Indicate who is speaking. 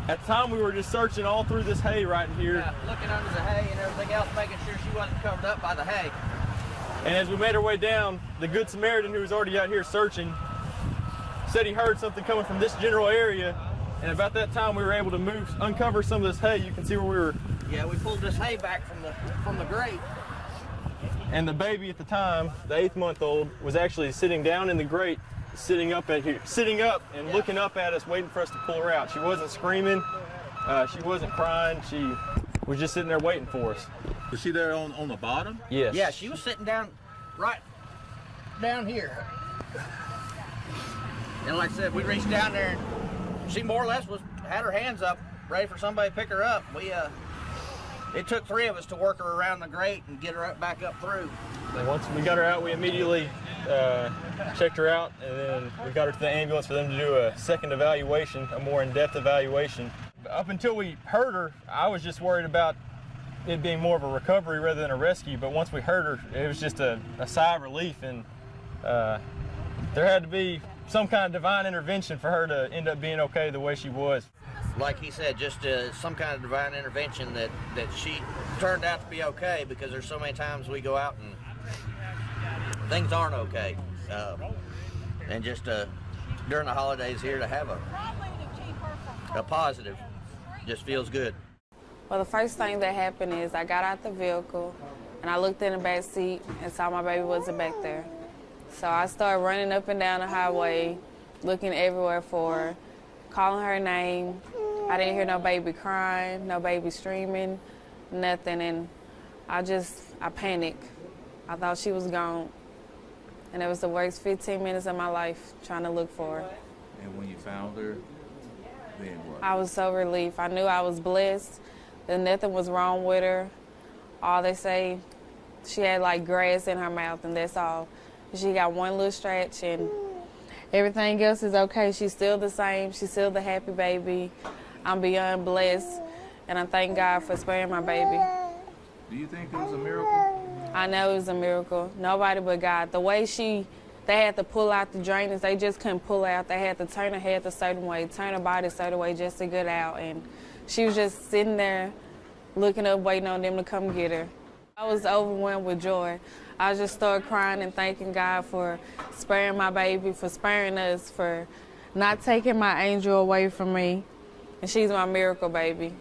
Speaker 1: At the time, we were just searching all through this hay right in here.
Speaker 2: Yeah, looking under the hay and everything else, making sure she wasn't covered up by the hay.
Speaker 1: And as we made our way down, the Good Samaritan, who was already out here searching, said he heard something coming from this general area. And about that time, we were able to uncover some of this hay. You can see where we were.
Speaker 2: Yeah, we pulled this hay back from the grate.
Speaker 1: And the baby at the time, the 8-month-old, was actually sitting down in the grate, sitting up and looking up at us, waiting for us to pull her out. She wasn't screaming, she wasn't crying, she was just sitting there waiting for us.
Speaker 3: Was she there on the bottom?
Speaker 1: Yes.
Speaker 2: Yeah, she was sitting down right down here. And like I said, we reached down there and she more or less had her hands up, ready for somebody to pick her up. It took 3 of us to work her around the grate and get her back up through.
Speaker 1: And once we got her out, we immediately checked her out, and then we got her to the ambulance for them to do a second evaluation, a more in-depth evaluation. Up until we heard her, I was just worried about it being more of a recovery rather than a rescue, but once we heard her, it was just a sigh of relief, and there had to be some kind of divine intervention for her to end up being okay the way she was.
Speaker 2: Like he said, just some kind of divine intervention that she turned out to be okay, because there's so many times we go out and things aren't okay. And just during the holidays here to have a positive just feels good.
Speaker 4: Well, the first thing that happened is I got out the vehicle and I looked in the back seat and saw my baby wasn't back there. So I started running up and down the highway, looking everywhere for her, calling her name. I didn't hear no baby crying, no baby screaming, nothing, and I panicked. I thought she was gone, and it was the worst 15 minutes of my life trying to look for her.
Speaker 3: And when you found her, then what?
Speaker 4: I was so relieved. I knew I was blessed, that nothing was wrong with her. All they say, she had like grass in her mouth, and that's all. She got one little scratch, and everything else is okay. She's still the same. She's still the happy baby. I'm beyond blessed, and I thank God for sparing my baby.
Speaker 3: Do you think it was a miracle?
Speaker 4: I know it was a miracle. Nobody but God. The way they had to pull out the drainage, they just couldn't pull out. They had to turn her head a certain way, turn her body a certain way just to get out. And she was just sitting there looking up, waiting on them to come get her. I was overwhelmed with joy. I just started crying and thanking God for sparing my baby, for sparing us, for not taking my angel away from me. And she's my miracle baby.